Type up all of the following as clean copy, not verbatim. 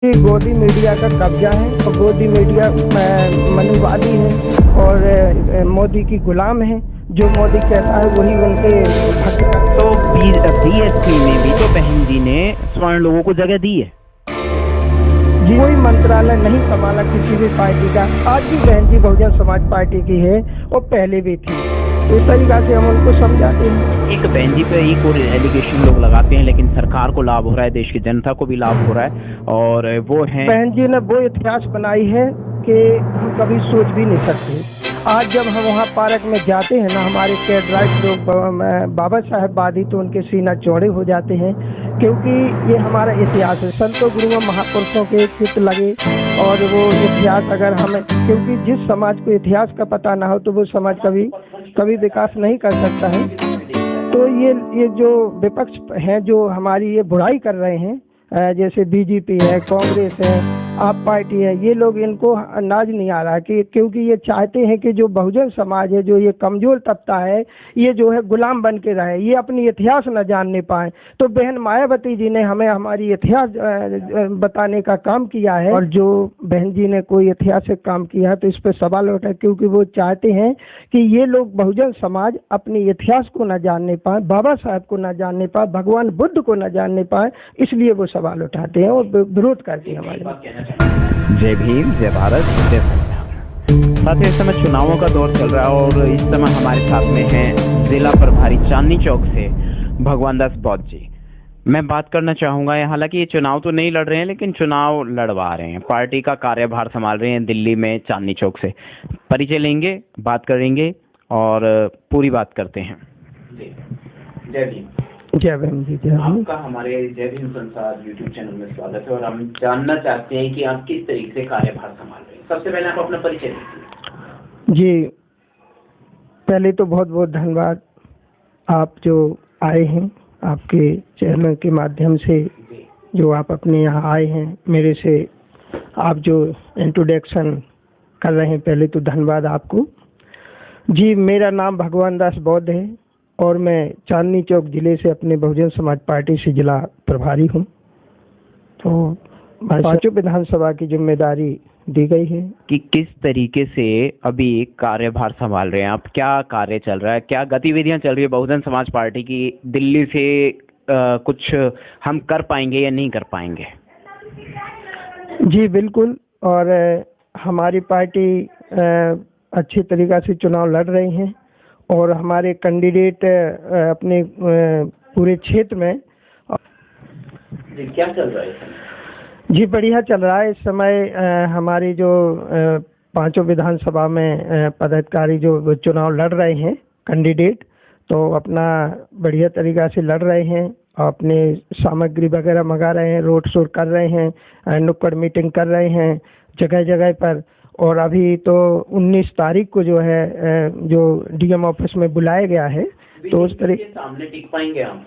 गोदी मीडिया का कब्जा है और गोदी मीडिया मनुवादी है और मोदी की गुलाम है। जो मोदी कहता है वही उनके भक्त करते तो बीएसपी में भी तो बहन जी ने स्वर्ण लोगों को जगह दी है। जी कोई मंत्रालय नहीं संभाला किसी भी पार्टी का। आज भी बहन जी बहुजन समाज पार्टी की है और पहले भी थी। तो इस तरीका से हम उनको समझाते हैं। एक बहन जी पे एक और एलिगेशन लोग लगाते हैं, लेकिन सरकार को लाभ हो रहा है, देश की जनता को भी लाभ हो रहा है, और वो है बहन जी ने वो इतिहास बनाई है कि हम कभी सोच भी नहीं सकते। आज जब हम वहाँ पार्क में जाते हैं ना, हमारे कैडराइट लोग बाबा साहेब वादी तो उनके सीना चौड़े हो जाते हैं, क्योंकि ये हमारा इतिहास है। संतों गुरुओं महापुरुषों के चित्र लगे और वो इतिहास अगर हमें, क्योंकि जिस समाज को इतिहास का पता ना हो तो वो समाज कभी विकास नहीं कर सकता है। तो ये जो विपक्ष हैं जो हमारी ये बुराई कर रहे हैं, जैसे बीजेपी है, कांग्रेस है, आप पार्टी है, ये लोग, इनको नाज नहीं आ रहा कि क्योंकि ये चाहते हैं कि जो बहुजन समाज है, जो ये कमजोर तबका है, ये जो है गुलाम बन के रहे, ये अपनी इतिहास न जानने पाए। तो बहन मायावती जी ने हमें हमारी इतिहास बताने का काम किया है, और जो बहन जी ने कोई ऐतिहासिक काम किया है तो इस पर सवाल उठा, क्योंकि वो चाहते हैं कि ये लोग बहुजन समाज अपने इतिहास को न जानने पाए, बाबा साहब को न जानने पाए, भगवान बुद्ध को न जानने पाए, इसलिए वो सवाल उठाते हैं और विरोध करते हैं हमारे। जय भीम, जय भारत, जय संविधान। साथियों, इस समय चुनावों का दौर चल रहा है और इस समय हमारे साथ में हैं जिला प्रभारी चांदनी चौक से भगवान दास बौद्ध जी। मैं बात करना चाहूंगा, हालांकि ये चुनाव तो नहीं लड़ रहे हैं, लेकिन चुनाव लड़वा रहे हैं, पार्टी का कार्यभार संभाल रहे हैं दिल्ली में चांदनी चौक से। परिचय लेंगे, बात करेंगे और पूरी बात करते हैं। जय भीम। जय भीम जी। जय भीम। आपका हमारे जय भीम संसार यूट्यूब चैनल में स्वागत है और हम जानना चाहते हैं कि आप किस तरीके से कार्यभार संभाल रहे हैं। सबसे पहले आप अपना परिचय दीजिए। जी, पहले तो बहुत बहुत धन्यवाद, आप जो आए हैं, आपके चैनल के माध्यम से जो आप अपने यहाँ आए हैं, मेरे से आप जो इंट्रोडक्शन कर रहे हैं, पहले तो धन्यवाद आपको। जी, मेरा नाम भगवान दास बौद्ध है और मैं चांदनी चौक जिले से अपने बहुजन समाज पार्टी से जिला प्रभारी हूँ। तो 5 विधानसभा की जिम्मेदारी दी गई है। कि किस तरीके से अभी कार्यभार संभाल रहे हैं आप, क्या कार्य चल रहा है, क्या गतिविधियां चल रही है बहुजन समाज पार्टी की, दिल्ली से कुछ हम कर पाएंगे या नहीं कर पाएंगे? जी बिल्कुल, और हमारी पार्टी अच्छी तरीक़ा से चुनाव लड़ रही हैं और हमारे कैंडिडेट अपने पूरे क्षेत्र में। जी, क्या चल रहा है? जी बढ़िया चल रहा है। इस समय हमारी जो 5 विधानसभा में पदाधिकारी जो चुनाव लड़ रहे हैं कैंडिडेट, तो अपना बढ़िया तरीक़ा से लड़ रहे हैं, अपने सामग्री वगैरह मंगा रहे हैं, रोड शो कर रहे हैं, नुक्कड़ मीटिंग कर रहे हैं जगह जगह पर। और अभी तो 19 तारीख को जो है जो डीएम ऑफिस में बुलाया गया है, तो उस तरीके सामने टिक पाएंगे हम?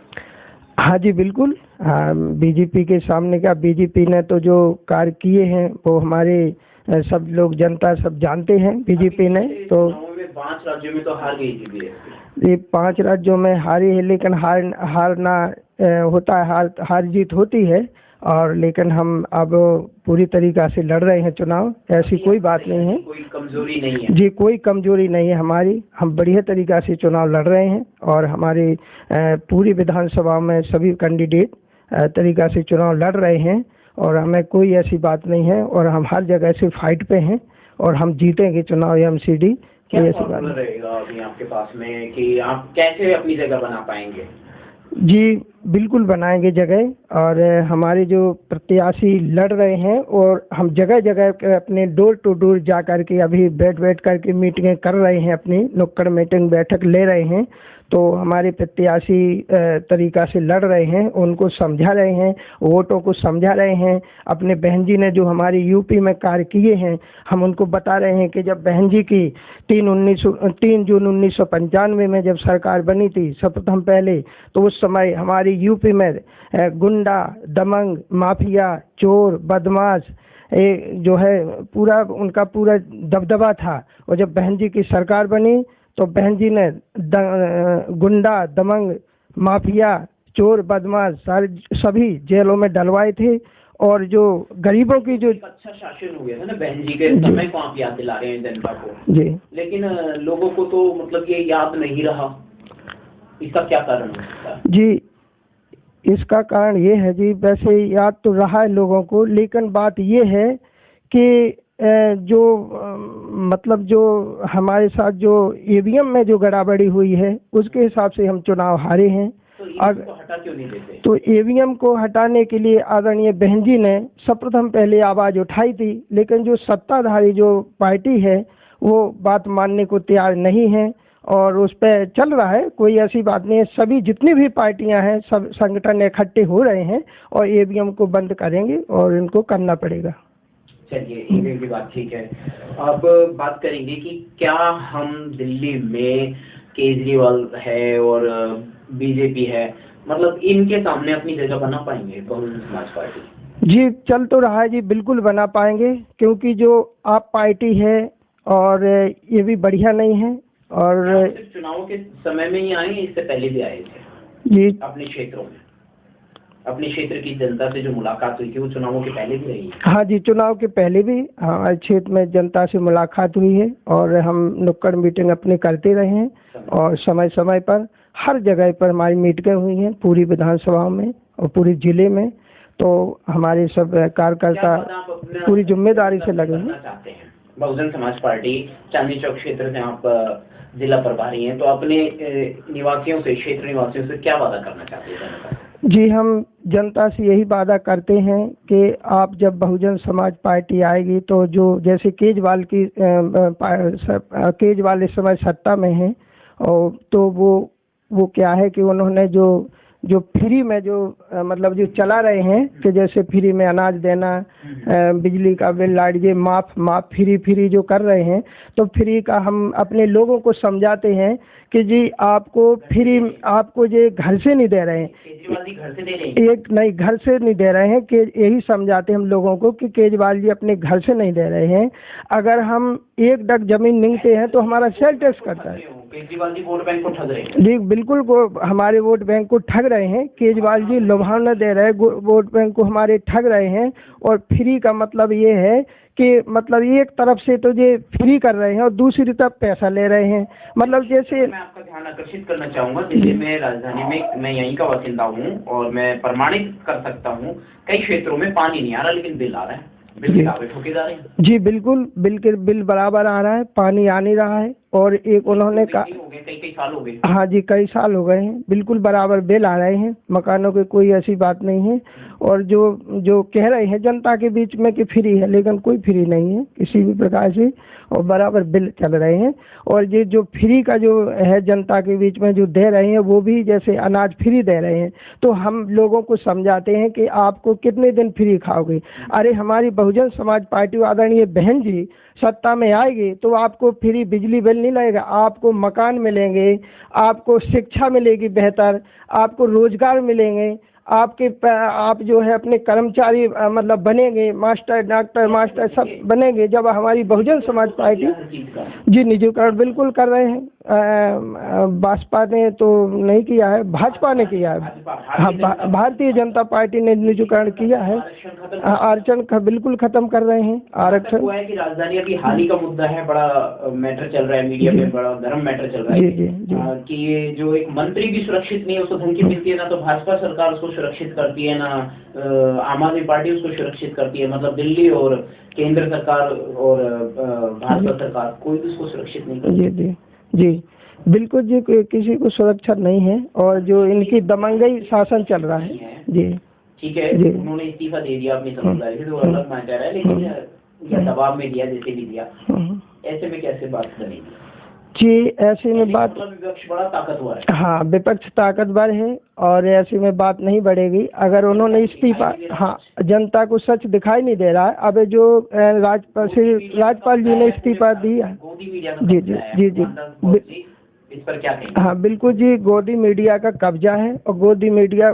हाँ जी बिल्कुल, बीजेपी के सामने का, बीजेपी ने तो जो कार्य किए हैं वो हमारे सब लोग, जनता सब जानते हैं। बीजेपी ने तो 5 राज्यों में तो हार गई थी। ये 5 राज्यों में हारी है, लेकिन हारना होता है, हार जीत होती है, और लेकिन हम अब पूरी तरीक़ा से लड़ रहे हैं चुनाव, ऐसी कोई बात नहीं है, कोई कमजोरी नहीं है। जी कोई कमजोरी नहीं है हमारी, हम बढ़िया तरीक़ा से चुनाव लड़ रहे हैं और हमारी पूरी विधानसभा में सभी कैंडिडेट तरीक़ा से चुनाव लड़ रहे हैं और हमें कोई ऐसी बात नहीं है, और हम हर जगह से फाइट पे हैं और हम जीतेंगे चुनाव एमसीडी। क्या फॉर्मूला रहेगा अभी आपके पास में कि आप कैसे अपनी जगह बना पाएंगे? जी बिल्कुल बनाएंगे जगह, और हमारे जो प्रत्याशी लड़ रहे हैं और हम जगह जगह अपने डोर टू डोर जा कर के अभी बैठ करके मीटिंगें कर रहे हैं, अपनी नुक्कड़ मीटिंग बैठक ले रहे हैं। तो हमारे प्रत्याशी तरीक़ा से लड़ रहे हैं, उनको समझा रहे हैं, वोटों को समझा रहे हैं। अपने बहन जी ने जो हमारी यूपी में कार्य किए हैं, हम उनको बता रहे हैं कि जब बहन जी की 3 जून 1995 में जब सरकार बनी थी सर्वप्रथम पहले, तो उस समय हमारी यूपी में गुंडा, दमंग, माफिया, चोर, बदमाश जो है पूरा उनका पूरा दबदबा था। और जब बहन जी की सरकार बनी तो बहन जी ने गुंडा, दमंग, माफिया, चोर, बदमाश सभी जेलों में डलवाए थे और जो गरीबों की जो अच्छा शासन हो गया था ना बहन जी के समय को आप याद दिला रहे हैं जनता को जी, लेकिन लोगों को तो मतलब ये याद नहीं रहा, इसका क्या कारण हो सकता है? जी इसका कारण ये है जी, वैसे याद तो रहा है लोगों को, लेकिन बात ये है कि जो मतलब जो हमारे साथ जो ईवीएम में जो गड़बड़ी हुई है उसके हिसाब से हम चुनाव हारे हैं। तो ईवीएम को हटा क्यों नहीं देते? तो ईवीएम को हटाने के लिए आदरणीय बहन जी ने सर्वप्रथम पहले आवाज उठाई थी, लेकिन जो सत्ताधारी जो पार्टी है वो बात मानने को तैयार नहीं है और उस पर चल रहा है। कोई ऐसी बात नहीं है, सभी जितनी भी पार्टियां हैं सब संगठन इकट्ठे हो रहे हैं और ईवीएम को बंद करेंगे और इनको करना पड़ेगा। चलिए ईवीएम की बात ठीक है, अब बात करेंगे कि क्या हम दिल्ली में केजरीवाल है और बीजेपी है, मतलब इनके सामने अपनी जगह बना पाएंगे बहुजन समाज पार्टी? जी चल तो रहा है जी, बिल्कुल बना पाएंगे, क्योंकि जो आप पार्टी है और ये भी बढ़िया नहीं है। और सिर्फ चुनावों के समय में ही आए, इससे पहले भी आए थे जी अपने क्षेत्रों में? अपने क्षेत्र की जनता से जो मुलाकात हुई थी वो चुनावों के पहले भी रही? हाँ जी, चुनाव के पहले भी हमारे क्षेत्र में जनता से मुलाकात हुई है और हम नुक्कड़ मीटिंग अपने करते रहे हैं और समय समय पर हर जगह पर हमारी मीटिंगें हुई हैं, पूरी विधानसभा में और पूरे जिले में। तो हमारे सब कार्यकर्ता पूरी जिम्मेदारी से लगे हैं। बहुजन समाज पार्टी चांदनी चौक क्षेत्र से आप जिला प्रभारी हैं, तो अपने निवासियों से, क्षेत्र निवासियों से क्या वादा करना चाहते हैं? जी हम जनता से यही वादा करते हैं कि आप जब बहुजन समाज पार्टी आएगी तो जो जैसे केजरीवाल केजरीवाल इस समय सत्ता में हैं और तो वो क्या है कि उन्होंने जो फ्री में जो मतलब जो चला रहे हैं कि जैसे फ्री में अनाज देना, बिजली का बिल, लाइट, ये माफ फ्री जो कर रहे हैं, तो फ्री का हम अपने लोगों को समझाते हैं कि जी आपको फ्री, आपको ये घर से नहीं दे रहे हैं, घर से दे रहे हैं, एक नहीं घर से नहीं दे रहे हैं, कि यही समझाते हम लोगों को कि केजरीवाल जी अपने घर से नहीं दे रहे हैं। अगर हम एक डग जमीन नींगते हैं तो हमारा सेल टैक्स करता है। केजरीवाल जी वोट बैंक को ठग रहे हैं जी, बिल्कुल हमारे वोट बैंक को ठग रहे हैं। केजरीवाल जी लुभावना दे रहे हैं, वोट बैंक को हमारे ठग रहे हैं। और फ्री का मतलब ये है कि मतलब एक तरफ से तो ये फ्री कर रहे हैं और दूसरी तरफ पैसा ले रहे हैं। मतलब जैसे मैं आपका ध्यान आकर्षित करना चाहूंगा, दिल्ली में, राजधानी में, मैं यहीं का बासिंदा हूँ और मैं प्रमाणित कर सकता हूँ कई क्षेत्रों में पानी नहीं आ रहा लेकिन बिल आ रहा है, बिल ठोके जा रहे हैं। जी बिल्कुल, बिल बराबर आ रहा है, पानी आ नहीं रहा है। और एक उन्होंने कहा कई साल हो गए। हाँ जी, कई साल हो गए हैं, बिल्कुल बराबर बिल आ रहे हैं, मकानों की कोई ऐसी बात नहीं है। और जो कह रहे हैं जनता के बीच में कि फ्री है, लेकिन कोई फ्री नहीं है किसी भी प्रकार से, और बराबर बिल चल रहे हैं। और ये जो फ्री का जो है जनता के बीच में जो दे रहे हैं वो भी जैसे अनाज फ्री दे रहे हैं, तो हम लोगों को समझाते हैं कि आपको कितने दिन फ्री खाओगे। अरे हमारी बहुजन समाज पार्टी आदरणीय बहन जी सत्ता में आएगी तो आपको फ्री बिजली बिल नहीं लगेगा, आपको मकान मिलेंगे, आपको शिक्षा मिलेगी बेहतर, आपको रोजगार मिलेंगे, आप जो है अपने कर्मचारी मतलब बनेंगे, मास्टर, डॉक्टर, मास्टर सब बनेंगे जब हमारी बहुजन समाज पार्टी जी निजीकरण बिल्कुल कर रहे हैं। भाजपा ने तो नहीं किया है, भाजपा ने किया है। हाँ, भारतीय जनता पार्टी ने निजीकरण किया है, आरक्षण बिल्कुल खत्म कर रहे हैं। आरक्षण हुआ है कि राजधानी अभी हाल ही का मुद्दा है, बड़ा मैटर चल रहा है मीडिया में, बड़ा गर्म मैटर चल रहा है कि ये जो एक मंत्री भी सुरक्षित नहीं है, उसको धमकी मिलती है, ना तो भाजपा सरकार उसको सुरक्षित करती है, ना आम आदमी पार्टी उसको सुरक्षित करती है। मतलब दिल्ली और केंद्र सरकार और भाजपा सरकार कोई भी उसको सुरक्षित नहीं करती। जी बिल्कुल जी, किसी को सुरक्षा नहीं है और जो इनकी दमंगई शासन चल रहा है। जी ठीक है, उन्होंने इस्तीफा दे दिया अपनी समझदारी से, तो अलग मैटर है, लेकिन या दबाव में दिया, जैसे भी दिया, ऐसे में कैसे बात बनेगी? जी ऐसे में बात, विपक्ष बड़ा ताकतवर है। हाँ, विपक्ष ताकतवर है और ऐसे में बात नहीं बढ़ेगी अगर उन्होंने इस्तीफा, हाँ, जनता को सच दिखाई नहीं दे रहा है। अब जो राज्यपाल जी ने इस्तीफा दिया, जी इस पर क्या कहेंगे? हाँ बिल्कुल जी, गोदी मीडिया का कब्जा है और गोदी मीडिया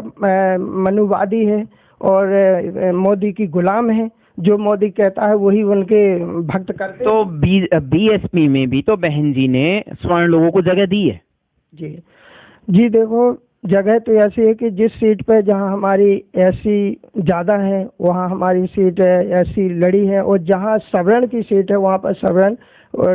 मनुवादी है और मोदी की गुलाम है, जो मोदी कहता है वही उनके भक्त करते। तो बीएसपी में भी तो बहन जी ने स्वर्ण लोगों को जगह दी है। जी देखो, जगह तो ऐसी है कि जिस सीट पे जहां हमारी एससी ज़्यादा है वहां हमारी सीट एससी लड़ी है, और जहां सवर्ण की सीट है वहां पर सवर्ण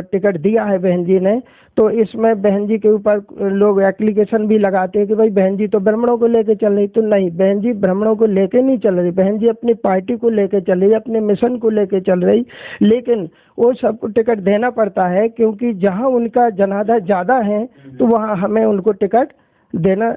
टिकट दिया है बहन जी ने। तो इसमें बहन जी के ऊपर लोग एप्लीकेशन भी लगाते हैं कि भाई बहन जी तो ब्राह्मणों को लेके चल रही। तो नहीं, बहन जी ब्राह्मणों को लेके नहीं चल रही, बहन जी अपनी पार्टी को लेके चल रही, अपने मिशन को लेके चल रही। लेकिन वो सबको टिकट देना पड़ता है क्योंकि जहां उनका जनाधार ज़्यादा है तो वहां हमें उनको टिकट देना।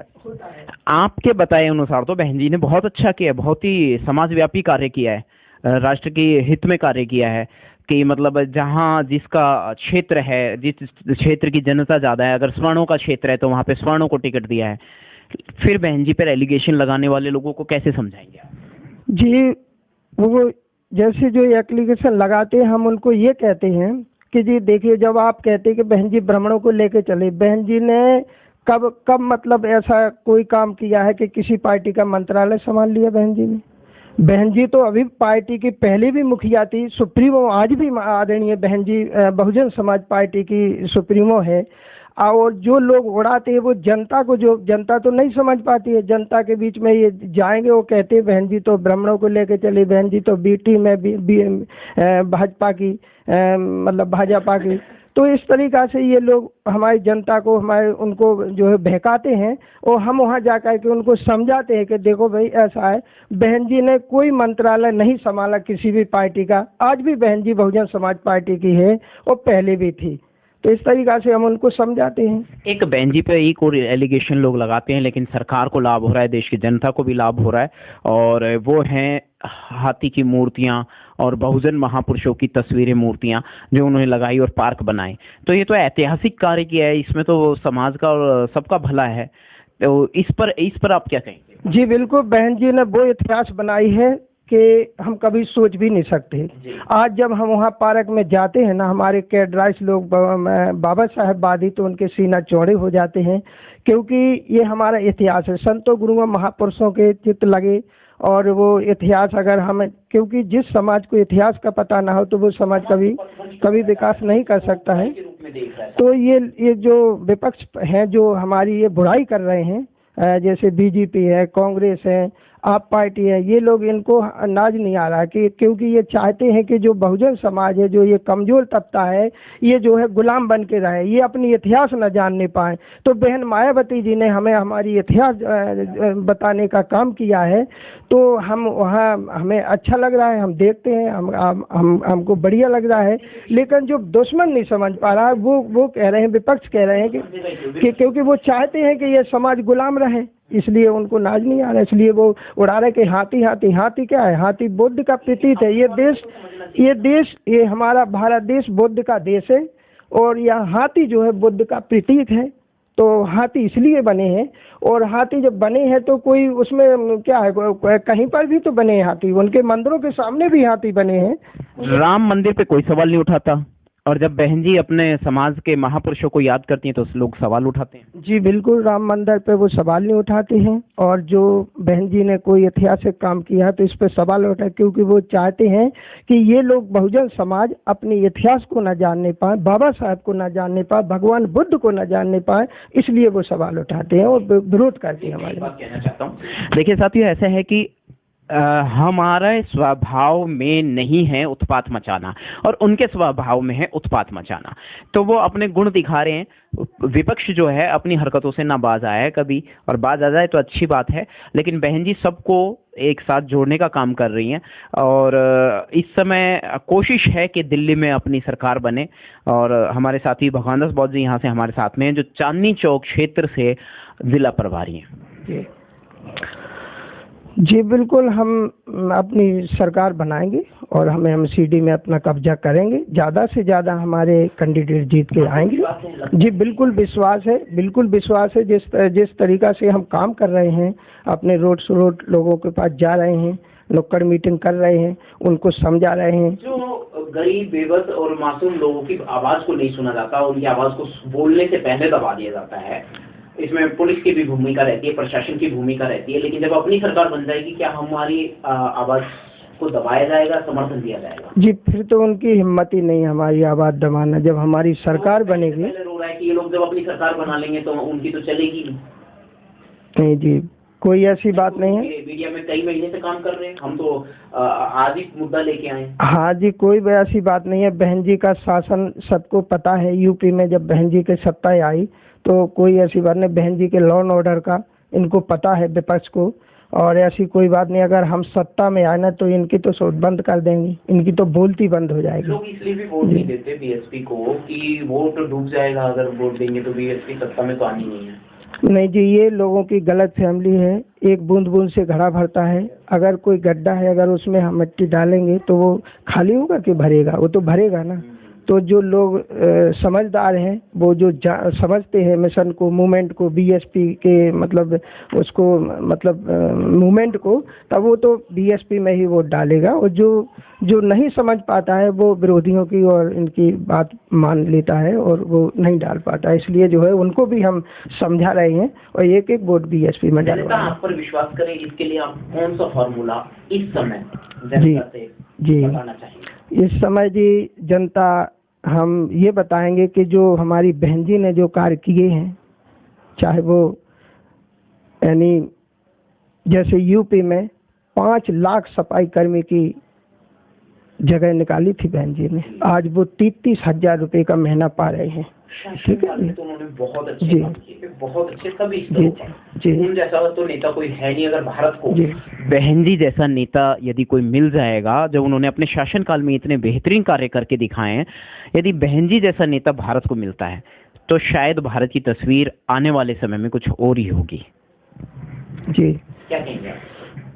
आपके बताए अनुसार तो बहन जी ने बहुत अच्छा किया, बहुत ही समाजव्यापी कार्य किया है, राष्ट्र के हित में कार्य किया है कि मतलब जहाँ जिसका क्षेत्र है, जिस क्षेत्र की जनता ज्यादा है, अगर स्वर्णों का क्षेत्र है तो वहां पे स्वर्णों को टिकट दिया है। फिर बहन जी पर एलिगेशन लगाने वाले लोगों को कैसे समझाएंगे आप? जी, वो जैसे जो एप्लीकेशन लगाते हैं हम उनको ये कहते हैं कि जी देखिए, जब आप कहते हैं कि बहन जी ब्राह्मणों को लेके चले, बहन जी ने कब कब मतलब ऐसा कोई काम किया है कि किसी पार्टी का मंत्रालय संभाल लिया बहन जी ने? बहन जी तो अभी पार्टी की पहले भी मुखिया थी, सुप्रीमो आज भी आदरणीय बहन जी बहुजन समाज पार्टी की सुप्रीमो है। और जो लोग उड़ाते हैं वो जनता को, जो जनता तो नहीं समझ पाती है, जनता के बीच में ये जाएंगे वो कहते हैं बहन जी तो ब्राह्मणों को लेके चली, बहन जी तो बीटी में भाजपा की मतलब भाजपा की। तो इस तरीक़ा से ये लोग हमारी जनता को, हमारे उनको जो है बहकाते हैं, और हम वहाँ जा कर के उनको समझाते हैं कि देखो भाई ऐसा है, बहन जी ने कोई मंत्रालय नहीं संभाला किसी भी पार्टी का। आज भी बहन जी बहुजन समाज पार्टी की है और पहले भी थी। तो इस तरीक़ा से हम उनको समझाते हैं। एक बहन जी पे एक और एलिगेशन लोग लगाते हैं, लेकिन सरकार को लाभ हो रहा है, देश की जनता को भी लाभ हो रहा है, और वो हैं हाथी की मूर्तियां और बहुजन महापुरुषों की तस्वीरें, मूर्तियां जो उन्होंने लगाई और पार्क बनाए। तो ये तो ऐतिहासिक कार्य किया है, इसमें तो समाज का और सबका भला है। तो इस पर आप क्या कहेंगे? जी बिल्कुल, बहन जी ने वो इतिहास बनाई है कि हम कभी सोच भी नहीं सकते। आज जब हम वहाँ पार्क में जाते हैं ना, हमारे कैडराइस लोग बाबा साहेब वादी तो उनके सीना चौड़े हो जाते हैं, क्योंकि ये हमारा इतिहास है। संतों गुरुओं महापुरुषों के चित्र लगे, और वो इतिहास अगर हमें, क्योंकि जिस समाज को इतिहास का पता ना हो तो वो समाज कभी विकास नहीं कर सकता है। तो ये जो विपक्ष हैं जो हमारी ये बुराई कर रहे हैं, जैसे बीजेपी है, कांग्रेस है, आप पार्टी है, ये लोग, इनको नाज नहीं आ रहा कि क्योंकि ये चाहते हैं कि जो बहुजन समाज है, जो ये कमजोर तबका है, ये जो है गुलाम बन के रहे, ये अपनी इतिहास न जानने पाए। तो बहन मायावती जी ने हमें हमारी इतिहास बताने का काम किया है, तो हम वहाँ, हमें अच्छा लग रहा है, हम देखते हैं, हमको बढ़िया लग रहा है। लेकिन जो दुश्मन नहीं समझ पा रहा है वो कह रहे हैं, विपक्ष कह रहे हैं कि क्योंकि वो चाहते हैं कि ये समाज गुलाम रहे, इसलिए उनको नाज नहीं आ रहा, इसलिए वो उड़ा रहे कि हाथी हाथी। हाथी क्या है? हाथी बुद्ध का प्रतीक है। ये हमारा भारत देश बुद्ध का देश है, और यह हाथी जो है बुद्ध का प्रतीक है। तो हाथी इसलिए बने हैं, और हाथी जब बने हैं तो कोई उसमें क्या है, कहीं पर भी तो बने हैं हाथी, उनके मंदिरों के सामने भी हाथी बने हैं। राम मंदिर पे कोई सवाल नहीं उठाता, और जब बहन जी अपने समाज के महापुरुषों को याद करती हैं तो लोग सवाल उठाते हैं। जी बिल्कुल, राम मंदिर पे वो सवाल नहीं उठाते हैं, और जो बहन जी ने कोई ऐतिहासिक काम किया तो इस पे सवाल उठा, क्योंकि वो चाहते हैं कि ये लोग बहुजन समाज अपने इतिहास को न जानने पाए, बाबा साहब को न जानने पाए, भगवान बुद्ध को न जानने पाए, इसलिए वो सवाल उठाते हैं और विरोध करते हैं। हमारी बात कहना चाहता हूँ, देखिए साथियों, ऐसा है कि हमारे स्वभाव में नहीं है उत्पात मचाना, और उनके स्वभाव में है उत्पात मचाना। तो वो अपने गुण दिखा रहे हैं। विपक्ष जो है अपनी हरकतों से ना बाज आया है कभी, और बाज आ जाए तो अच्छी बात है, लेकिन बहन जी सबको एक साथ जोड़ने का काम कर रही हैं। और इस समय कोशिश है कि दिल्ली में अपनी सरकार बने। और हमारे साथी भगवान दास बौद्ध जी यहाँ से हमारे साथ में हैं, जो चांदनी चौक क्षेत्र से जिला प्रभारी हैं। जी बिल्कुल, हम अपनी सरकार बनाएंगे और हमें एमसीडी में अपना कब्जा करेंगे, ज़्यादा से ज़्यादा हमारे कैंडिडेट जीत के आएंगे। जी बिल्कुल विश्वास है, बिल्कुल विश्वास है। जिस तरीक़ा से हम काम कर रहे हैं, अपने रोड लोगों के पास जा रहे हैं, नुक्कड़ मीटिंग कर रहे हैं, उनको समझा रहे हैं। जो गरीब, बेबस और मासूम लोगों की आवाज़ को नहीं सुना जाता, उनकी आवाज़ को बोलने से पहले दबा दिया जाता है। इसमें पुलिस की भी भूमिका रहती है, प्रशासन की भूमिका रहती है, लेकिन जब अपनी सरकार बन जाएगी, क्या हमारी आवाज़ को दबाया जाएगा, समर्थन दिया जाएगा? जी फिर तो उनकी हिम्मत ही नहीं हमारी आवाज़ दबाना। जब हमारी सरकार बनेगी, रो रहा है कि ये लोग जब अपनी सरकार बना लेंगे तो उनकी तो चलेगी। नहीं जी, कोई ऐसी बात नहीं है। मीडिया में कई महीने से काम कर रहे हैं, हम तो आज ही मुद्दा लेके आए। हाँ जी, कोई ऐसी बात नहीं है। बहन जी का शासन सबको पता है। यूपी में जब बहन जी की सत्ता आई तो कोई ऐसी बात नहीं। बहन जी के लॉ एंड ऑर्डर का इनको पता है, विपक्ष को, और ऐसी कोई बात नहीं। अगर हम सत्ता में आए ना तो इनकी तो सोच बंद कर देंगे, इनकी तो बोलती बंद हो जाएगी। लोग इसलिए भी वोट नहीं देते बीएसपी को कि वोट डूब जाएगा, अगर वोट देंगे तो बीएसपी सत्ता में तो आनी नहीं है। नहीं जी, ये लोगों की गलत फैमिली है। एक बूंद बूंद से घड़ा भरता है। अगर कोई गड्ढा है, अगर उसमें हम मिट्टी डालेंगे तो वो खाली होगा कि भरेगा? वो तो भरेगा ना। तो जो लोग समझदार हैं, वो जो समझते हैं मिशन को, मूवमेंट को, बीएसपी के मतलब उसको मतलब मूवमेंट को, तब वो तो बीएसपी में ही वोट डालेगा। और जो नहीं समझ पाता है वो विरोधियों की और इनकी बात मान लेता है और वो नहीं डाल पाता। इसलिए जो है उनको भी हम समझा रहे हैं और एक एक वोट बीएसपी में डालवा। आप पर विश्वास करें, इसके लिए आप कौन सा फॉर्मूला इस समय जनता से बताना चाहेंगे? इस समय जी जनता हम ये बताएंगे कि जो हमारी बहन जी ने जो कार्य किए हैं, चाहे वो यानी जैसे यूपी में 5 लाख सफाई कर्मी की जगह निकाली थी बहन जी ने, आज वो 33,000 रुपये का महीना पा रहे हैं। ठीक है, तो उन्होंने बहुत अच्छे काम किए, बहुत अच्छे सभी जी। उन जैसा तो नेता कोई है नहीं। अगर भारत को बहन जी जैसा नेता यदि कोई मिल जाएगा, जब उन्होंने अपने शासनकाल में इतने बेहतरीन कार्य करके दिखाए हैं, यदि बहन जी जैसा नेता भारत को मिलता है तो शायद भारत की तस्वीर आने वाले समय में कुछ और ही होगी। जी, क्या कहेंगे?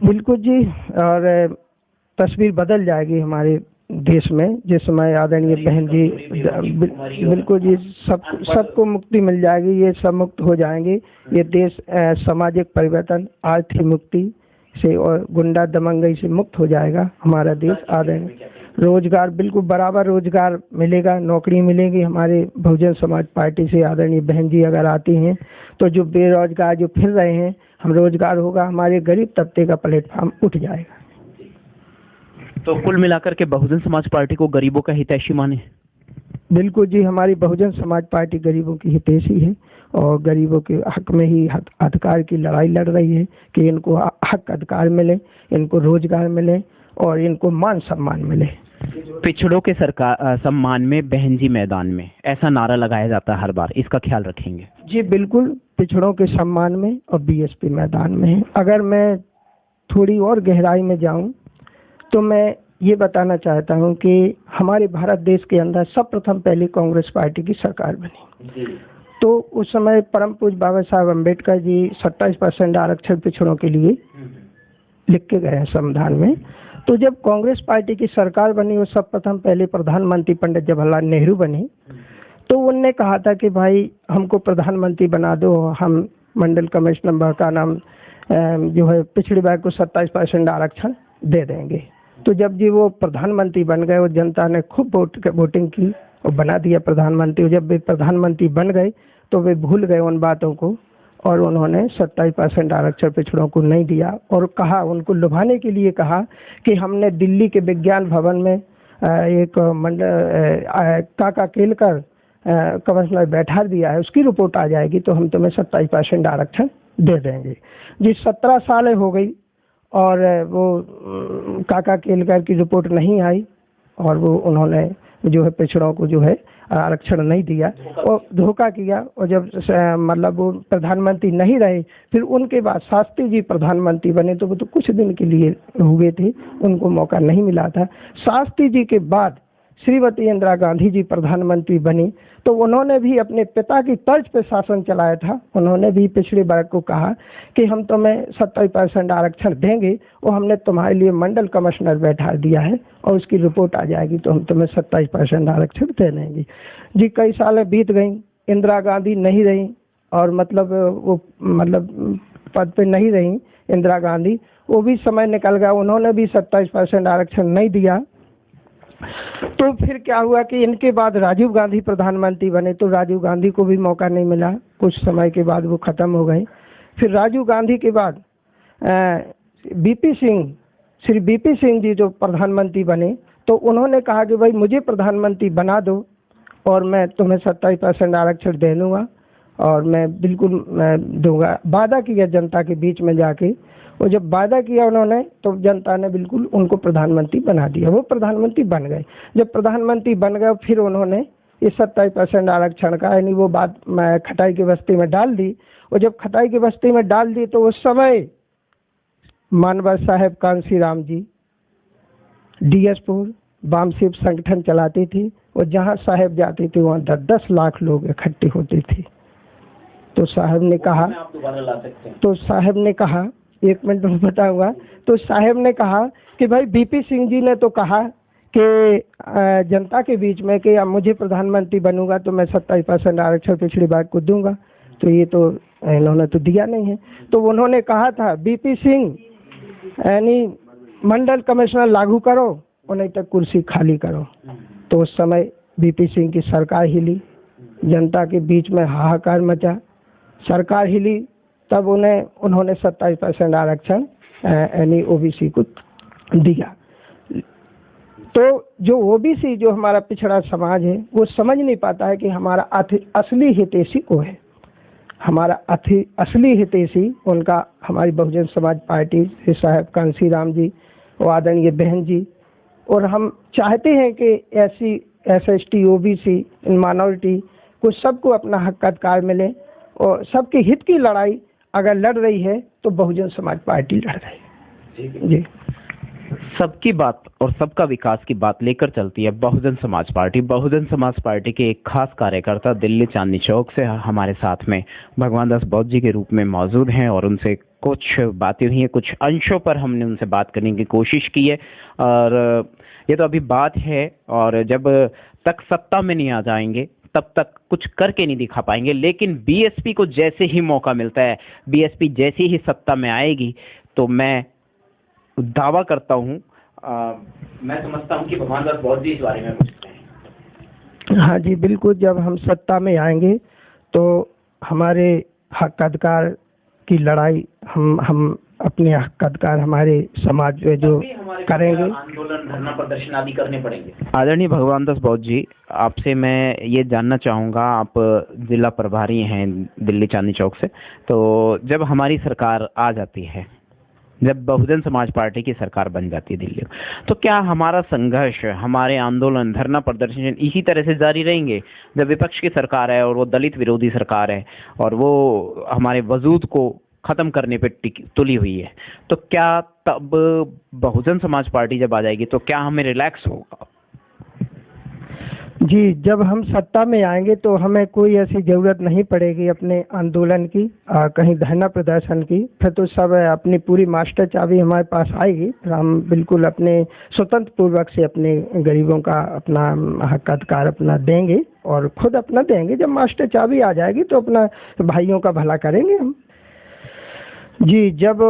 बिल्कुल जी, और तस्वीर बदल जाएगी हमारे देश में जिस समय आदरणीय बहन जी, बिल्कुल जी, सबको मुक्ति मिल जाएगी। ये सब मुक्त हो जाएंगे। ये देश सामाजिक परिवर्तन, आर्थिक मुक्ति से और गुंडा दमंगई से मुक्त हो जाएगा हमारा देश। आदरणीय रोजगार, बिल्कुल बराबर रोजगार मिलेगा, नौकरी मिलेगी। हमारे बहुजन समाज पार्टी से आदरणीय बहन जी अगर आती हैं तो जो बेरोजगार जो फिर रहे हैं, हम रोजगार होगा, हमारे गरीब तबके का प्लेटफॉर्म उठ जाएगा। तो कुल मिलाकर के बहुजन समाज पार्टी को गरीबों का हितैषी माने? बिल्कुल जी, हमारी बहुजन समाज पार्टी गरीबों की हितैषी है और गरीबों के हक में ही अधिकार की लड़ाई लड़ रही है कि इनको हक अधिकार मिले, इनको रोजगार मिले और इनको मान सम्मान मिले। पिछड़ों के सरकार सम्मान में बहन जी मैदान में, ऐसा नारा लगाया जाता है हर बार, इसका ख्याल रखेंगे? जी बिल्कुल, पिछड़ों के सम्मान में और बीएसपी मैदान में है। अगर मैं थोड़ी और गहराई में जाऊं तो मैं ये बताना चाहता हूं कि हमारे भारत देश के अंदर सर्वप्रथम पहले कांग्रेस पार्टी की सरकार बनी तो उस समय परम पूज्य बाबा साहब अम्बेडकर जी 27% आरक्षण पिछड़ों के लिए लिख के गए हैं संविधान में। तो जब कांग्रेस पार्टी की सरकार बनी, वो सर्वप्रथम पहले प्रधानमंत्री पंडित जवाहरलाल नेहरू बने, तो उनने कहा था कि भाई हमको प्रधानमंत्री बना दो, हम मंडल कमिश्नर का नाम जो है पिछड़े वर्ग को 27% आरक्षण दे देंगे। तो जब जी वो प्रधानमंत्री बन गए और जनता ने खूब वोटिंग की और बना दिया प्रधानमंत्री। जब वे प्रधानमंत्री बन गए तो वे भूल गए उन बातों को और उन्होंने 27% आरक्षण पिछड़ों को नहीं दिया और कहा, उनको लुभाने के लिए कहा कि हमने दिल्ली के विज्ञान भवन में एक काका केलकर कमिश्नर बैठा दिया है, उसकी रिपोर्ट आ जाएगी तो हम तुम्हें 27% आरक्षण दे देंगे। जी 17 साल हो गई और वो काका केलकर की रिपोर्ट नहीं आई और वो उन्होंने जो है पिछड़ों को जो है आरक्षण नहीं दिया और धोखा किया। और जब मतलब वो प्रधानमंत्री नहीं रहे, फिर उनके बाद शास्त्री जी प्रधानमंत्री बने तो वो तो कुछ दिन के लिए हुए थे, उनको मौका नहीं मिला था। शास्त्री जी के बाद श्रीमती इंदिरा गांधी जी प्रधानमंत्री बनी तो उन्होंने भी अपने पिता की तर्ज पे शासन चलाया था। उन्होंने भी पिछड़े वर्ग को कहा कि हम तुम्हें 27% आरक्षण देंगे और हमने तुम्हारे लिए मंडल कमिश्नर बैठा दिया है और उसकी रिपोर्ट आ जाएगी तो हम तुम्हें 27% आरक्षण दे देंगे। जी कई साल बीत गई, इंदिरा गांधी नहीं रही और वो पद पे नहीं रही इंदिरा गांधी, वो भी समय निकल गया, उन्होंने भी 27% आरक्षण नहीं दिया। तो फिर क्या हुआ कि इनके बाद राजीव गांधी प्रधानमंत्री बने तो राजीव गांधी को भी मौका नहीं मिला, कुछ समय के बाद वो खत्म हो गए। फिर राजीव गांधी के बाद श्री बीपी सिंह जी जो प्रधानमंत्री बने तो उन्होंने कहा कि भाई मुझे प्रधानमंत्री बना दो और मैं तुम्हें 27% आरक्षण दे दूंगा और मैं बिल्कुल दूंगा। वादा किया जनता के बीच में जाके, और जब वादा किया उन्होंने तो जनता ने बिल्कुल उनको प्रधानमंत्री बना दिया। वो प्रधानमंत्री बन गए। जब प्रधानमंत्री बन गए फिर उन्होंने ये 27% आरक्षण का यानी वो बात मैं खटाई की बस्ती में डाल दी। और जब खटाई की बस्ती में डाल दी तो उस समय मानवर साहब कांसी राम जी डीएसपुर वामशिव संगठन चलाते थे, और जहाँ साहब जाते थे वहाँ 10-10 लाख लोग इकट्ठे होते थे। तो साहब ने कहा, तो साहब ने कहा, एक मिनट में बताऊंगा। तो साहब ने कहा कि भाई बीपी सिंह जी ने तो कहा कि जनता के बीच में कि अब मुझे प्रधानमंत्री बनूंगा तो मैं 27% आरक्षण पिछड़ी बात को दूंगा, तो ये तो इन्होंने तो दिया नहीं है। तो उन्होंने कहा था बीपी सिंह यानी मंडल कमिश्नर लागू करो और नहीं तो कुर्सी खाली करो। तो उस समय बीपी सिंह की सरकार हिली, जनता के बीच में हाहाकार मचा, सरकार हिली, तब उन्होंने 27% आरक्षण यानी ओबीसी को दिया। तो जो ओबीसी जो हमारा पिछड़ा समाज है वो समझ नहीं पाता है कि हमारा असली हितैषी को है। हमारा असली हितैषी उनका हमारी बहुजन समाज पार्टी से साहब कांसी राम जी और आदरणीय बहन जी। और हम चाहते हैं कि ऐसी SST OBC माइनॉरिटी को सबको अपना हक अधिकार मिले, और सबके हित की लड़ाई अगर लड़ रही है तो बहुजन समाज पार्टी लड़ रही है जी। सबकी बात और सबका विकास की बात लेकर चलती है बहुजन समाज पार्टी। बहुजन समाज पार्टी के एक खास कार्यकर्ता दिल्ली चांदनी चौक से हमारे साथ में भगवान दास बौद्ध जी के रूप में मौजूद हैं, और उनसे कुछ बातें हुई हैं, कुछ अंशों पर हमने उनसे बात करने की कोशिश की है। और ये तो अभी बात है, और जब तक सत्ता में नहीं आ जाएंगे तब तक कुछ करके नहीं दिखा पाएंगे। लेकिन बीएसपी को जैसे ही मौका मिलता है, बीएसपी जैसी ही सत्ता में आएगी, तो मैं दावा करता हूं, मैं समझता हूं कि भगवान दास बौद्ध जी इस बारे में पूछते हैं। हाँ जी बिल्कुल, जब हम सत्ता में आएंगे तो हमारे हक अधिकार की लड़ाई हम अपने हक अधिकार हमारे समाज में जो करेंगे, आंदोलन धरना प्रदर्शन आदि करने पड़ेंगे। आदरणीय भगवान दास बौद्ध जी, आपसे मैं ये जानना चाहूँगा, आप जिला प्रभारी हैं दिल्ली चांदनी चौक से, तो जब हमारी सरकार आ जाती है, जब बहुजन समाज पार्टी की सरकार बन जाती है दिल्ली, तो क्या हमारा संघर्ष, हमारे आंदोलन धरना प्रदर्शन इसी तरह से जारी रहेंगे? जब विपक्ष की सरकार है और वो दलित विरोधी सरकार है और वो हमारे वजूद को खत्म करने पे तुली हुई है, तो क्या तब बहुजन समाज पार्टी जब आ जाएगी तो क्या हमें रिलैक्स होगा? जी, जब हम सत्ता में आएंगे तो हमें कोई ऐसी जरूरत नहीं पड़ेगी अपने आंदोलन की, कहीं धरना प्रदर्शन की। फिर तो सब अपनी पूरी मास्टर चाबी हमारे पास आएगी, फिर हम बिल्कुल अपने स्वतंत्र पूर्वक से अपने गरीबों का अपना हक अधिकार अपना देंगे, और खुद अपना देंगे। जब मास्टर चाबी आ जाएगी तो अपना भाइयों का भला करेंगे हम जी। जब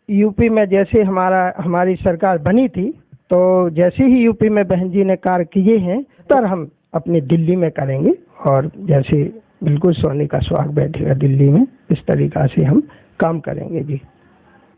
यूपी में जैसे हमारी सरकार बनी थी, तो जैसे ही यूपी में बहन जी ने कार्य किए हैं, तर हम अपने दिल्ली में करेंगे, और जैसे बिल्कुल सोने का सुहाग बैठेगा दिल्ली में, इस तरीका से हम काम करेंगे जी।